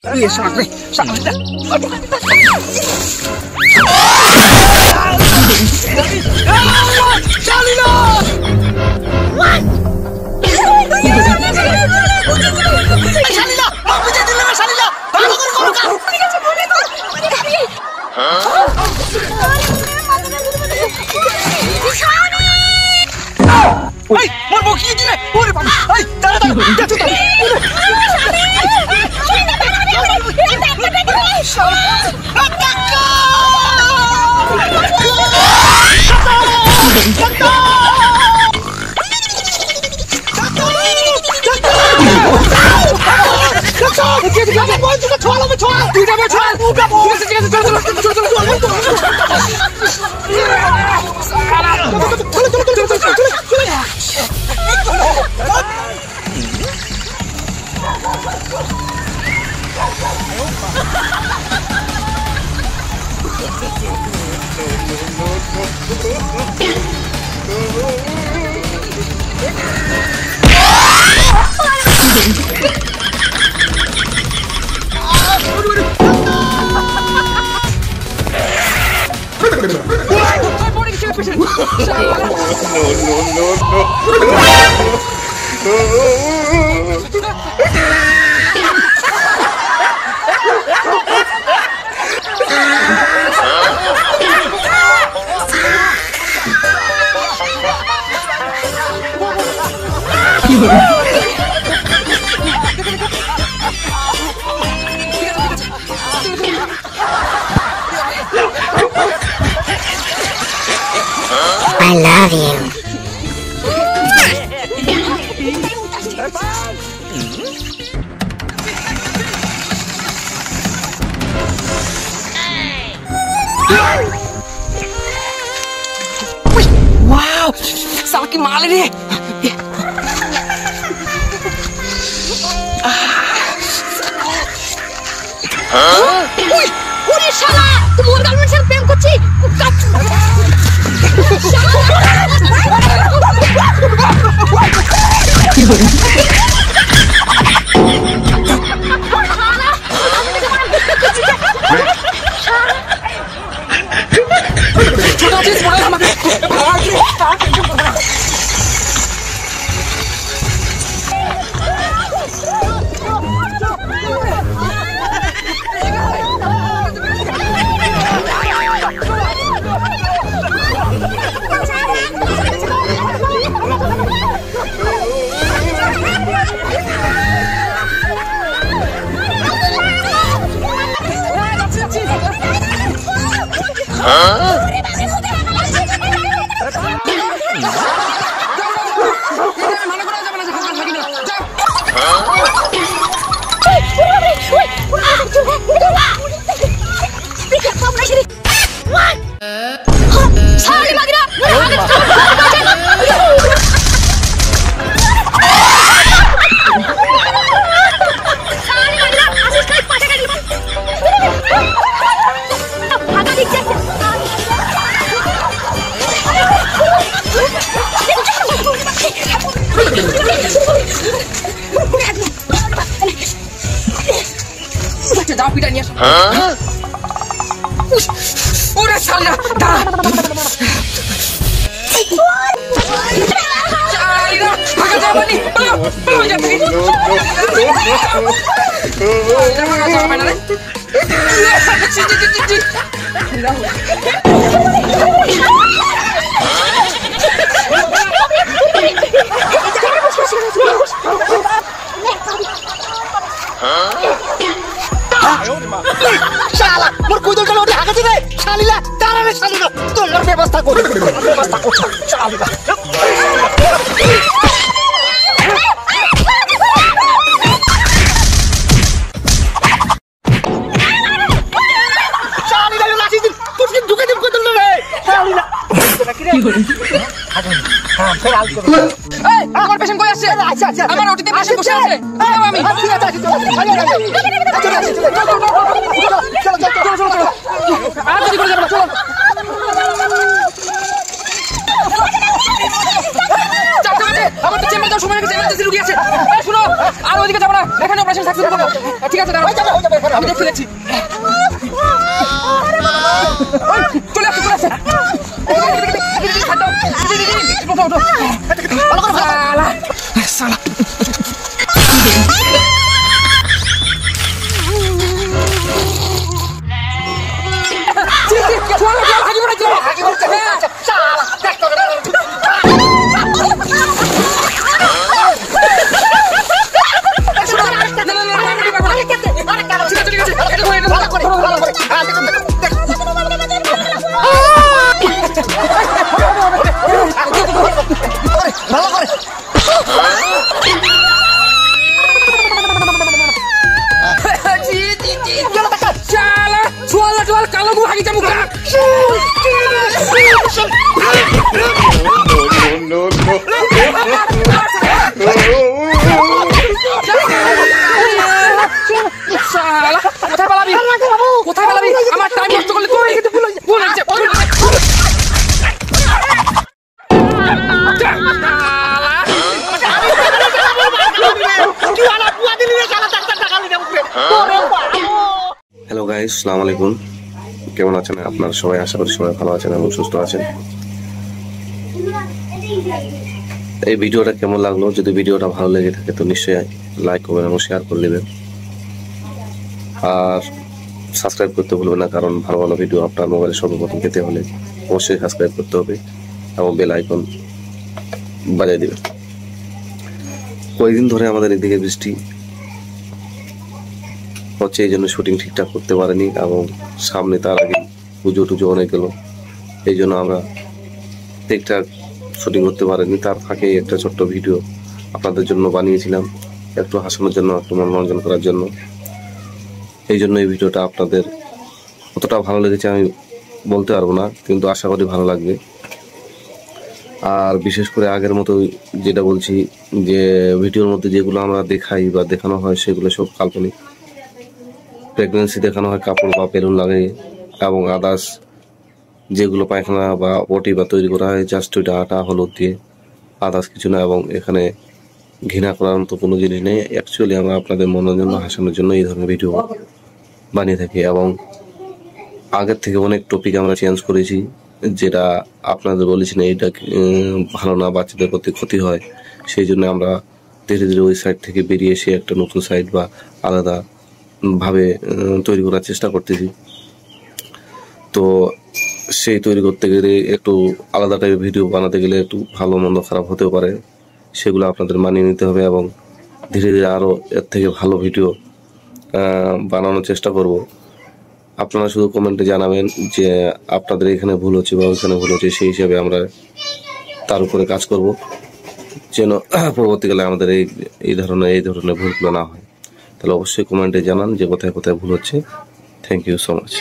Iya, sangat. Shalina! What? Shalina! Aku jadi lepas Shalina. Tolong aku. Hey, mau pergi je ni. Oi, bapak. Hey, tak. I love you. Wow, salah gimana nih? Uy, udah salah. Semua orang macam pem kuci. Udah salah, dah. Agak jauh nih, belum jatuh ini. Agak jauh mana nih? শালা মোর কইদল চলো ওটা আগাতে রে শালিলা তারারে শালিলা তোর ব্যবস্থা কর শালিলা শালিলা লাঠি দিন তুই ঢুকে দিম কইদল রে শালিলা কি করে হ্যাঁ ফের আউট কর এই আমার পেশেন্ট কই আছে আচ্ছা আমার ওটিতে পেশেন্ট বসে আছে আমি ঠিক আছে চলো আর যদি করে যাবে চলো আমার তো চেম্বার যাওয়ার সময় চেম্বারে রুগী আছে শুনো আর ওইদিকে যাবো না এখানে অপারেশন সাকসেস করবো ঠিক আছে দাঁড়াও, আমি দেখে ফেলেছি। চলে আসছে, চলে আসছে। শালা কালো গু হাগিতে মুখ কোথায় পালাবি, কোথায় পালাবি? আমার টাইম নষ্ট করলে তুই ভুল হয়েছে। হ্যালো গাইস, আসসালামু আলাইকুম। কেমন আছেন আপনারা সবাই? আশা করি সবাই ভালো আছেন এবং সুস্থ আছেন। এই ভিডিওটা কেমন লাগলো? যদি ভিডিওটা ভালো লেগে থাকে তো নিশ্চয়ই লাইক করবেন এবং শেয়ার করে নেবেন, আর সাবস্ক্রাইব করতে ভুলবেন না, কারণ ভালো ভালো ভিডিও আপনার মোবাইলে সর্বপ্রথম পেতে হলে অবশ্যই সাবস্ক্রাইব করতে হবে এবং বেল আইকন বাজিয়ে দিবেন। কয়েকদিন ধরে আমাদের এদিকে বৃষ্টি হচ্ছে, এই জন্য শুটিং ঠিকঠাক করতে পারেনি এবং সামনে তার আগে পুজো টুজো অনেক গেল, এই জন্য আমরা ঠিকঠাক শুটিং করতে পারিনি। তার ফাঁকে একটা ছোট্ট ভিডিও আপনাদের জন্য বানিয়েছিলাম, একটু হাসানোর জন্য, একটু মনোরঞ্জন করার জন্য। এই জন্য এই ভিডিওটা আপনাদের কতটা ভালো লেগেছে আমি বলতে পারবো না, কিন্তু আশা করি ভালো লাগবে। আর বিশেষ করে আগের মতো যেটা বলছি, যে ভিডিওর মধ্যে যেগুলো আমরা দেখাই বা দেখানো হয় সেগুলো সব কাল্পনিক। প্রেগনেন্সি দেখানো হয় কাপড় বা বেলুন লাগিয়ে, এবং আদার্স যেগুলো পায়খানা বা ওটি বা তৈরি করা হয় জাস্ট ওইটা আটা হলুদ দিয়ে, আদার্স কিছু না। এবং এখানে ঘৃণা করার মতো কোনো জিনিস নেই। অ্যাকচুয়ালি আমরা আপনাদের মনোরঞ্জন হাসানোর জন্য এই ধরনের ভিডিও বানিয়ে থাকি, এবং আগের থেকে অনেক টপিক আমরা চেঞ্জ করেছি, যেটা আপনাদের বলেছি না এটা ভালো না, বাচ্চাদের প্রতি ক্ষতি হয়। সেই জন্য আমরা ধীরে ধীরে ওই সাইড থেকে বেরিয়ে এসে একটা নতুন সাইড বা আলাদা ভাবে তৈরি করার চেষ্টা করতেছি। তো সেই তৈরি করতে গেলে একটু আলাদা টাইপের ভিডিও বানাতে গেলে একটু ভালো মন্দ খারাপ হতেও পারে, সেগুলো আপনাদের মানিয়ে নিতে হবে, এবং ধীরে ধীরে আরও এর থেকে ভালো ভিডিও বানানোর চেষ্টা করব। আপনারা শুধু কমেন্টে জানাবেন যে আপনাদের এখানে ভুল হচ্ছে বা ওইখানে ভুল হচ্ছে, সেই হিসাবে আমরা তার উপরে কাজ করব, যেন পরবর্তীকালে আমাদের এই ধরনের ভুলগুলো না হয়। তাহলে অবশ্যই কমেন্টে জানান যে কোথায় কোথায় ভুল হচ্ছে। Thank you so much.